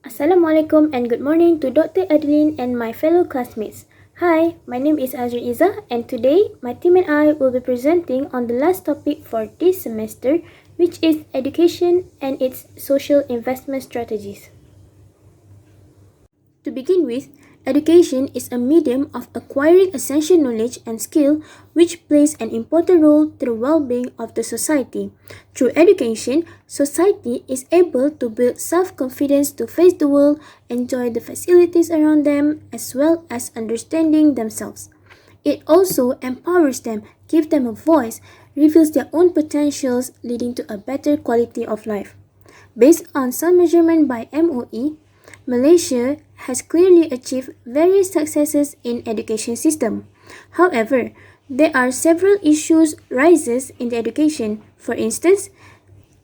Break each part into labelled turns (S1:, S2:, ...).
S1: Assalamualaikum and good morning to Dr. Adeline and my fellow classmates. Hi, my name is Azri Iza and today my team and I will be presenting on the last topic for this semester, which is education and its social investment strategies. To begin with, education is a medium of acquiring essential knowledge and skill which plays an important role to the well-being of the society. Through education, society is able to build self-confidence to face the world, enjoy the facilities around them, as well as understanding themselves. It also empowers them, gives them a voice, reveals their own potentials, leading to a better quality of life. Based on some measurement by MOE, Malaysia has clearly achieved various successes in education system. However, there are several issues rises in the education. For instance,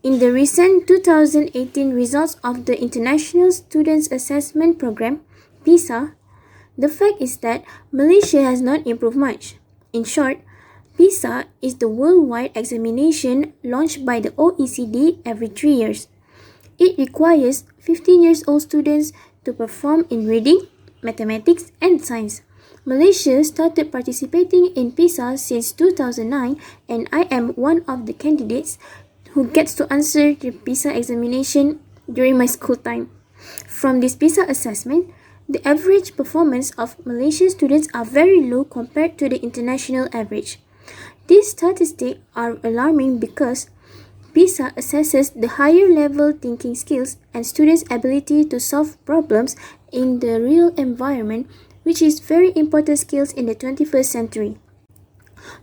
S1: in the recent 2018 results of the International Students Assessment Program, PISA, the fact is that Malaysia has not improved much. In short, PISA is the worldwide examination launched by the OECD every 3 years. It requires 15 years old students to perform in reading, mathematics, and science. Malaysia started participating in PISA since 2009, and I am one of the candidates who gets to answer the PISA examination during my school time. From this PISA assessment, the average performance of Malaysian students are very low compared to the international average. These statistics are alarming because PISA assesses the higher level thinking skills and students' ability to solve problems in the real environment, which is very important skills in the 21st century.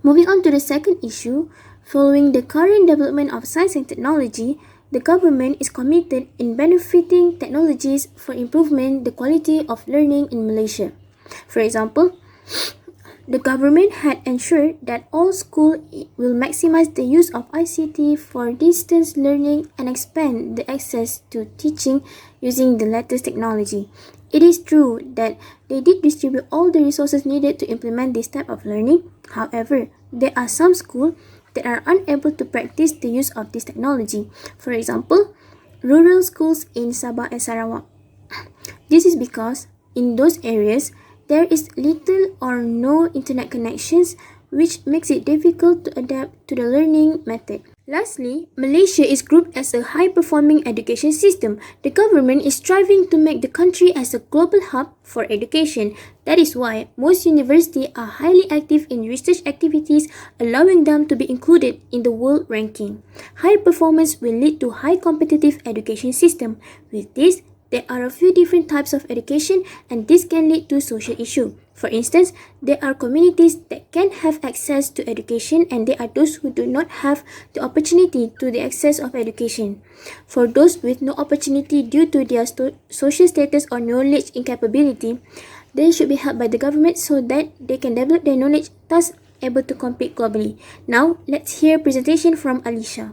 S1: Moving on to the second issue, following the current development of science and technology, the government is committed in benefiting technologies for improvement the quality of learning in Malaysia. For example, the government had ensured that all schools will maximize the use of ICT for distance learning and expand the access to teaching using the latest technology. It is true that they did distribute all the resources needed to implement this type of learning. However, there are some schools that are unable to practice the use of this technology. For example, rural schools in Sabah and Sarawak. This is because in those areas, there is little or no internet connections, which makes it difficult to adapt to the learning method. Lastly, Malaysia is grouped as a high-performing education system. The government is striving to make the country as a global hub for education. That is why most universities are highly active in research activities, allowing them to be included in the world ranking. High performance will lead to high competitive education system. With this, there are a few different types of education and this can lead to social issue. For instance, there are communities that can have access to education and there are those who do not have the opportunity to the access of education. For those with no opportunity due to their social status or knowledge incapability, they should be helped by the government so that they can develop their knowledge, thus able to compete globally. Now, let's hear a presentation from Alicia.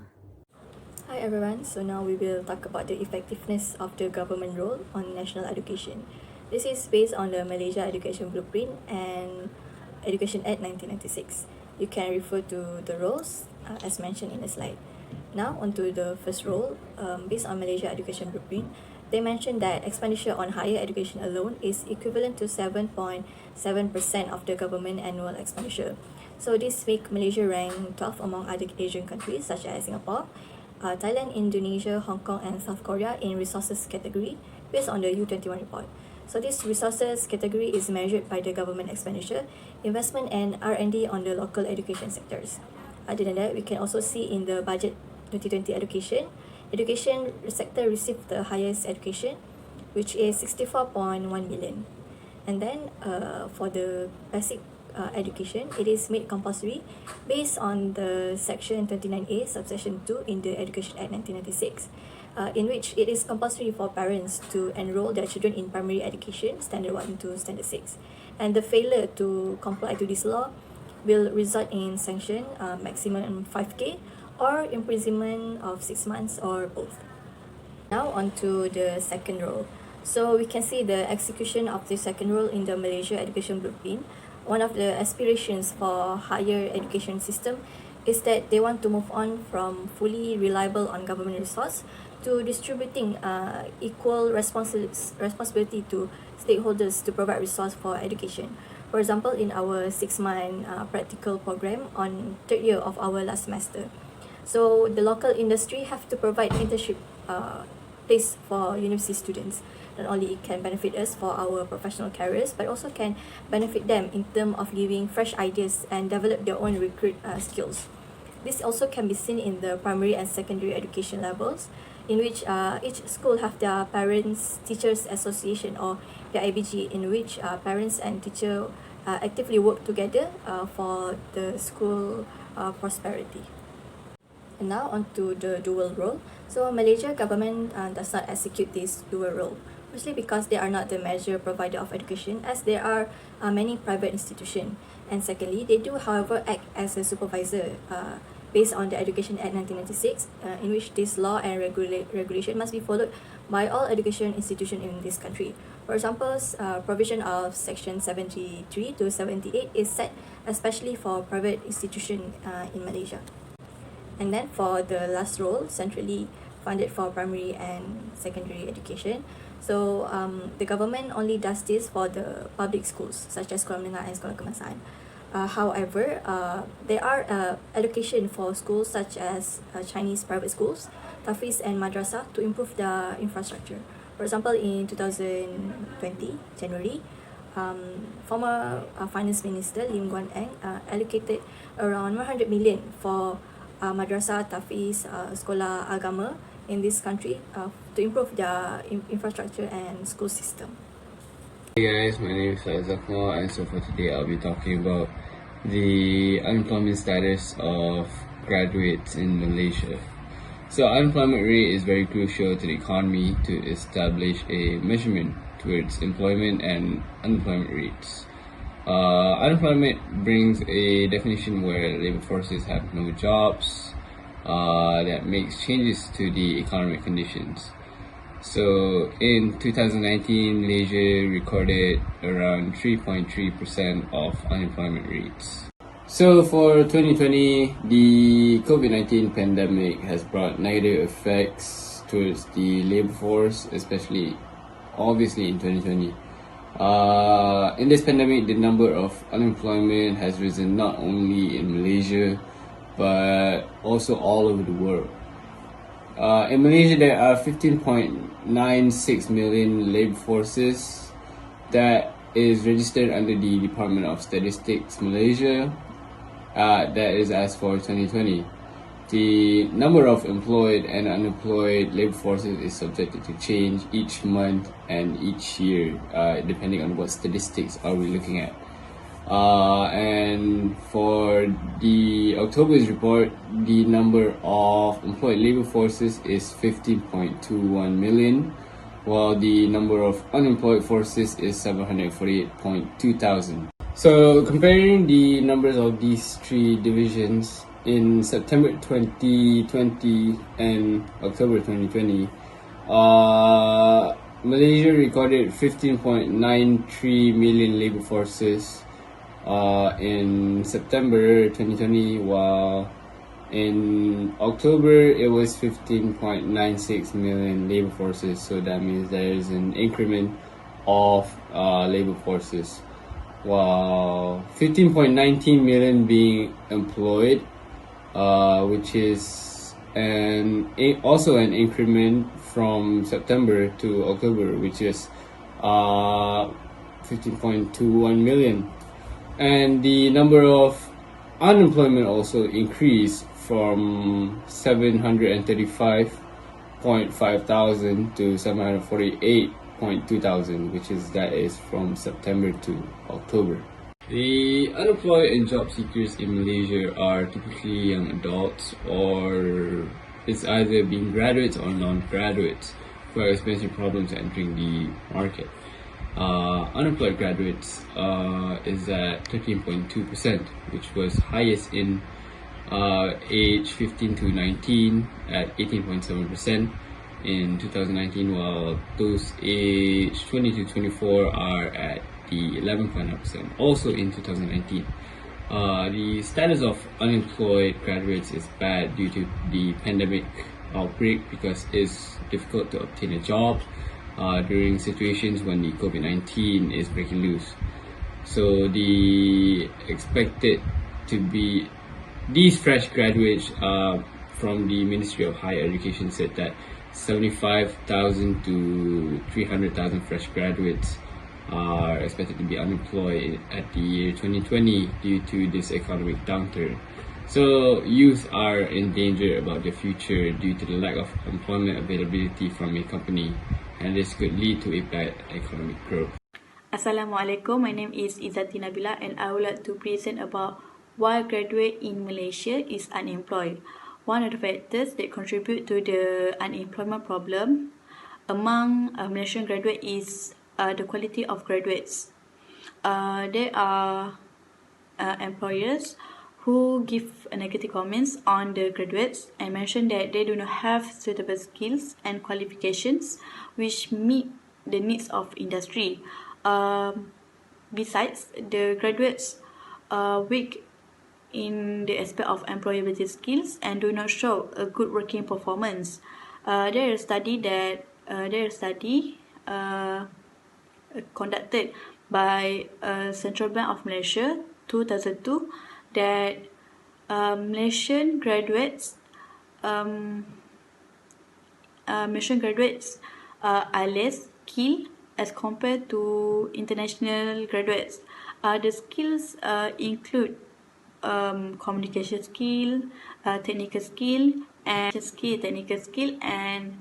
S2: Hi everyone, so now we will talk about the effectiveness of the government role on national education. This is based on the Malaysia Education Blueprint and Education Act 1996. You can refer to the roles as mentioned in the slide. Now onto the first role, based on Malaysia Education Blueprint, they mentioned that expenditure on higher education alone is equivalent to 7.7% of the government annual expenditure. So this makes Malaysia rank 12 among other Asian countries such as Singapore, Thailand, Indonesia, Hong Kong, and South Korea in resources category based on the U21 report. So this resources category is measured by the government expenditure, investment, and R&D on the local education sectors. Other than that, we can also see in the budget 2020 education sector received the highest education, which is 64.1 million. And then for the basic education, it is made compulsory based on the section 29A subsection 2 in the Education Act 1996, in which it is compulsory for parents to enroll their children in primary education standard 1 to standard 6, and the failure to comply to this law will result in sanction maximum 5k or imprisonment of 6 months or both. Now on to the second role. So we can see the execution of the second role in the Malaysia Education Blueprint. One of the aspirations for higher education system is that they want to move on from fully reliable on government resource to distributing equal responsibility to stakeholders to provide resource for education. For example, in our 6-month practical program on third year of our last semester. So the local industry have to provide internship place for university students. Not only it can benefit us for our professional careers, but also can benefit them in terms of giving fresh ideas and develop their own recruit skills. This also can be seen in the primary and secondary education levels, in which each school have their Parents Teachers Association or the IBG, in which parents and teacher actively work together for the school prosperity. And now on to the dual role. So Malaysia government does not execute this dual role, mostly because they are not the major provider of education, as there are many private institutions. And secondly, they do however act as a supervisor based on the Education Act 1996, in which this law and regulation must be followed by all education institutions in this country. For example, provision of section 73 to 78 is set especially for private institutions in Malaysia. And then for the last role, centrally funded for primary and secondary education. So the government only does this for the public schools, such as Sekolah Menengah and Sekolah Kebangsaan. However, there are allocation for schools such as Chinese private schools, Tafiz and Madrasah to improve the infrastructure. For example, in 2020, January, former Finance Minister Lim Guan Eng allocated around 100 million for Madrasah, Tafiz, Sekolah Agama in this country to improve their infrastructure and school system.
S3: Hey guys, my name is Zakmo, and so for today I'll be talking about the unemployment status of graduates in Malaysia. So unemployment rate is very crucial to the economy to establish a measurement towards employment and unemployment rates. Unemployment brings a definition where labor forces have no jobs that makes changes to the economic conditions. So in 2019, Malaysia recorded around 3.3% of unemployment rates. So for 2020, the COVID-19 pandemic has brought negative effects towards the labor force, especially obviously in 2020. In this pandemic, the number of unemployment has risen not only in Malaysia, but also all over the world. In Malaysia, there are 15.96 million labor forces that is registered under the Department of Statistics Malaysia. That is as for 2020. The number of employed and unemployed labor forces is subjected to change each month and each year, depending on what statistics are we looking at. And for the October's report, the number of employed labor forces is 15.21 million, while the number of unemployed forces is 748.2 thousand. So comparing the numbers of these three divisions, in September 2020 and October 2020, Malaysia recorded 15.93 million labor forces in September 2020, while in October it was 15.96 million labor forces. So that means there is an increment of labor forces, while 15.19 million being employed, which is also an increment from September to October, which is 15.21 million. And the number of unemployment also increased from 735.5 thousand to 748.2 thousand, which is from September to October. The unemployed and job seekers in Malaysia are typically young adults, or it's either being graduates or non-graduates who are experiencing problems entering the market. Unemployed graduates is at 13.2%, which was highest in age 15 to 19 at 18.7% in 2019, while those age 20 to 24 are at the 11.9% also in 2019. The status of unemployed graduates is bad due to the pandemic outbreak because it's difficult to obtain a job during situations when the COVID-19 is breaking loose. So the expected to be these fresh graduates from the Ministry of Higher Education said that 75,000 to 300,000 fresh graduates are expected to be unemployed at the year 2020 due to this economic downturn. So youth are in danger about their future due to the lack of employment availability from a company, and this could lead to a bad economic growth.
S4: Assalamualaikum, my name is Izzati Nabila and I would like to present about why graduate in Malaysia is unemployed. One of the factors that contribute to the unemployment problem among Malaysian graduates is the quality of graduates. There are employers who give negative comments on the graduates and mention that they do not have suitable skills and qualifications which meet the needs of industry. Besides, the graduates are weak in the aspect of employability skills and do not show a good working performance. There is a study conducted by Central Bank of Malaysia 2002 that Malaysian graduates are less skilled as compared to international graduates. The skills include communication skill, technical skill, and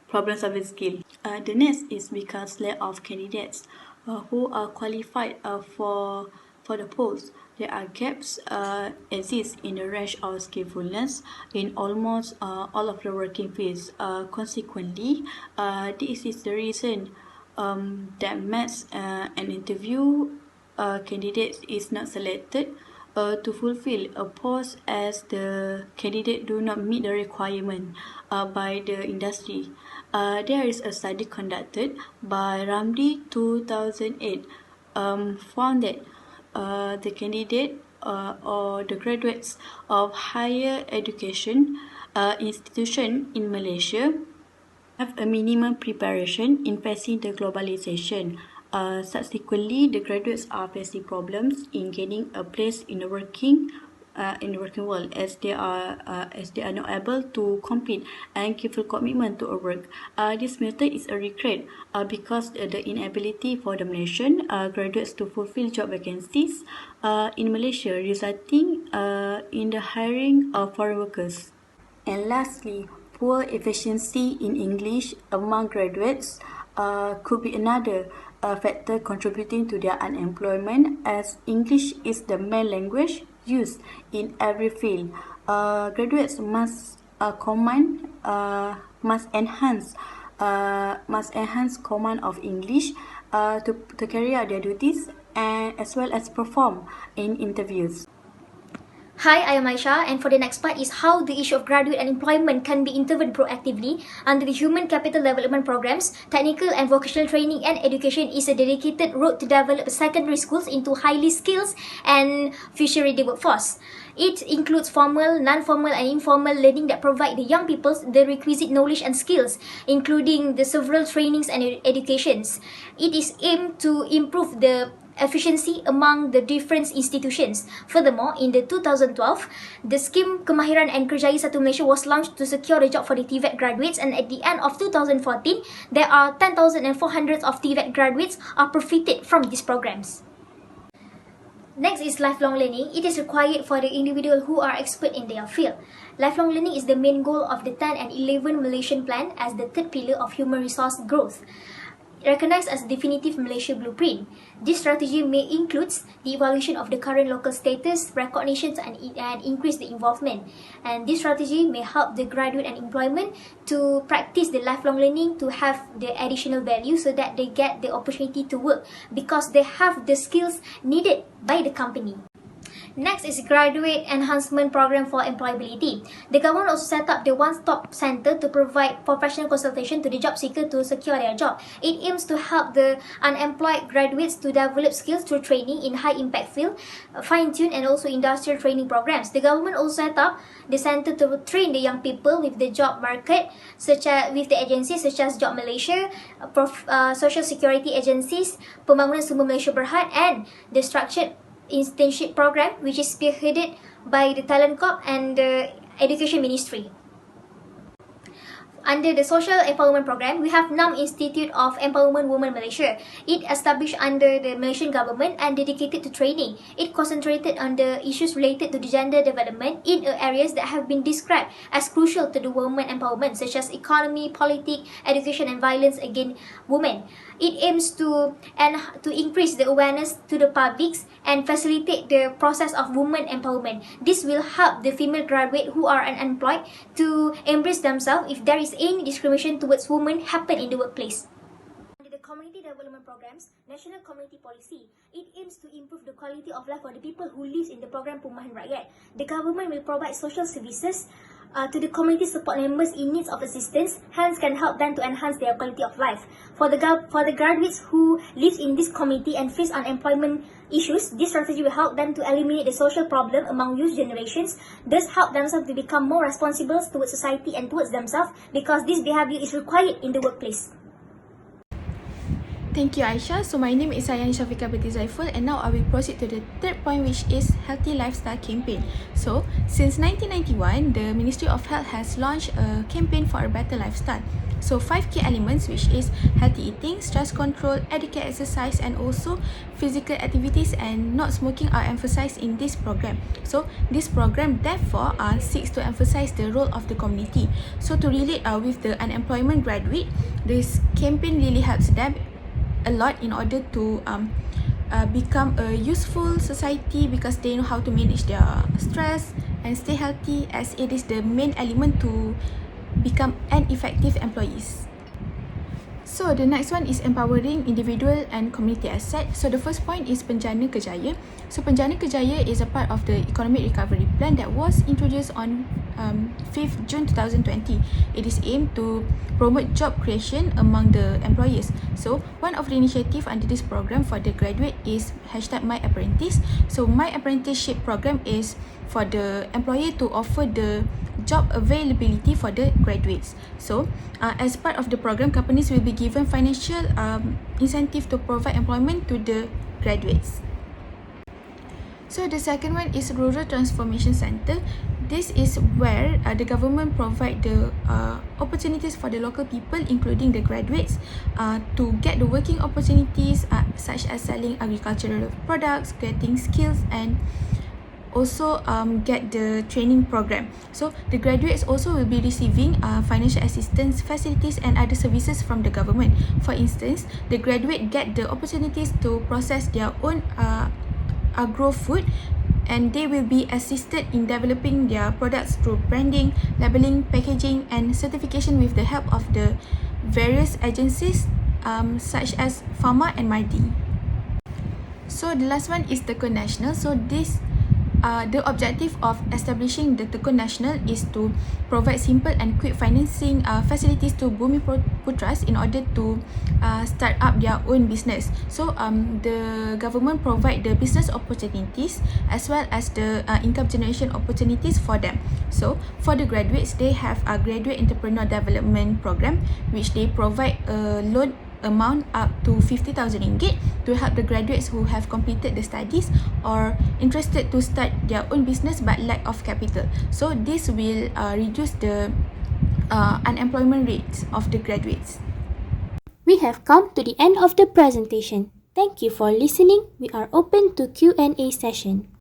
S4: problem solving skill. The next is because lack of candidates who are qualified for the post. There are gaps exist in the range of skillfulness in almost all of the working fields. Consequently, this is the reason that makes an interview candidate is not selected to fulfill a post as the candidate do not meet the requirement by the industry. There is a study conducted by Ramdi 2008 found that the candidate or the graduates of higher education institution in Malaysia have a minimum preparation in facing the globalization. Subsequently, the graduates are facing problems in gaining a place in the working world as they are not able to compete and give full commitment to a work. This method is a regret because the inability for the Malaysian graduates to fulfill job vacancies in Malaysia, resulting in the hiring of foreign workers. And lastly, poor efficiency in English among graduates could be another factor contributing to their unemployment, as English is the main language used in every field. Graduates must enhance command of English to carry out their duties and as well as perform in interviews.
S5: Hi, I am Aisha, and for the next part is how the issue of graduate unemployment can be intervened proactively under the Human Capital Development Programs. Technical and vocational training and education is a dedicated road to develop secondary schools into highly skilled and future-ready workforce. It includes formal, non-formal and informal learning that provide the young people the requisite knowledge and skills, including the several trainings and educations. It is aimed to improve the efficiency among the different institutions. Furthermore, in the 2012, the scheme Kemahiran and Kerjaya Satu Malaysia was launched to secure the job for the TVET graduates, and at the end of 2014, there are 10,400 of TVET graduates are profited from these programs. Next is lifelong learning. It is required for the individual who are expert in their field. Lifelong learning is the main goal of the 10 and 11 Malaysian Plan as the third pillar of human resource growth, recognized as definitive Malaysia blueprint. This strategy may include the evaluation of the current local status, recognitions and increase the involvement. And this strategy may help the graduate and employment to practice the lifelong learning to have the additional value so that they get the opportunity to work because they have the skills needed by the company. Next is Graduate Enhancement Program for Employability. The government also set up the one-stop center to provide professional consultation to the job seeker to secure their job. It aims to help the unemployed graduates to develop skills through training in high-impact field, fine-tune and also industrial training programs. The government also set up the center to train the young people with the job market, such as with the agencies such as Job Malaysia, Social Security agencies, Pembangunan Sumber Malaysia Berhad, and the structured internship program, which is spearheaded by the Talent Corp and the Education Ministry. Under the Social Empowerment Program, we have NAM Institute of Empowerment Women Malaysia. It established under the Malaysian government and dedicated to training. It concentrated on the issues related to the gender development in areas that have been described as crucial to the women empowerment, such as economy, politics, education and violence against women. It aims to increase the awareness to the publics and facilitate the process of women empowerment. This will help the female graduate who are unemployed to embrace themselves if there is any discrimination towards women happen in the workplace. Under the Community Development Programs, National Community Policy, it aims to improve the quality of life for the people who live in the program Perumahan Rakyat. The government will provide social services to the community support members in need of assistance, hence can help them to enhance their quality of life. For the graduates who live in this community and face unemployment issues, this strategy will help them to eliminate the social problem among youth generations, thus help themselves to become more responsible towards society and towards themselves, because this behavior is required in the workplace.
S6: Thank you, Aisha. So my name is Ayani Shafika Binti Zaiful, and now I will proceed to the third point, which is Healthy Lifestyle Campaign. So since 1991, the Ministry of Health has launched a campaign for a better lifestyle. So 5 key elements, which is healthy eating, stress control, adequate exercise and also physical activities and not smoking are emphasized in this program. So this program therefore seeks to emphasize the role of the community. So to relate with the unemployment graduate, this campaign really helps them a lot in order to become a useful society, because they know how to manage their stress and stay healthy, as it is the main element to become an effective employees. So the next one is empowering individual and community asset. So the first point is Penjana Kerjaya. So Penjana Kerjaya is a part of the economic recovery plan that was introduced on 5th June 2020. It is aimed to promote job creation among the employees. So one of the initiative under this program for the graduate is #MyApprentice. So My Apprenticeship program is for the employer to offer the job availability for the graduates. So as part of the program, companies will be given financial incentive to provide employment to the graduates. So the second one is Rural Transformation Center. This is where the government provide the opportunities for the local people, including the graduates, to get the working opportunities such as selling agricultural products, getting skills and also get the training program. So the graduates also will be receiving financial assistance, facilities and other services from the government. For instance, the graduate get the opportunities to process their own agro food, and they will be assisted in developing their products through branding, labeling, packaging and certification with the help of the various agencies such as Pharma and Mardi. So the last one is Tekun Nasional. So this the objective of establishing the Tekun Nasional is to provide simple and quick financing facilities to Bumiputras in order to start up their own business. So the government provide the business opportunities as well as the income generation opportunities for them. So for the graduates, they have a graduate entrepreneur development program, which they provide a loan amount up to 50,000 ringgit to help the graduates who have completed the studies or interested to start their own business but lack of capital. So this will reduce the unemployment rates of the graduates.
S1: We have come to the end of the presentation. Thank you for listening. We are open to Q&A session.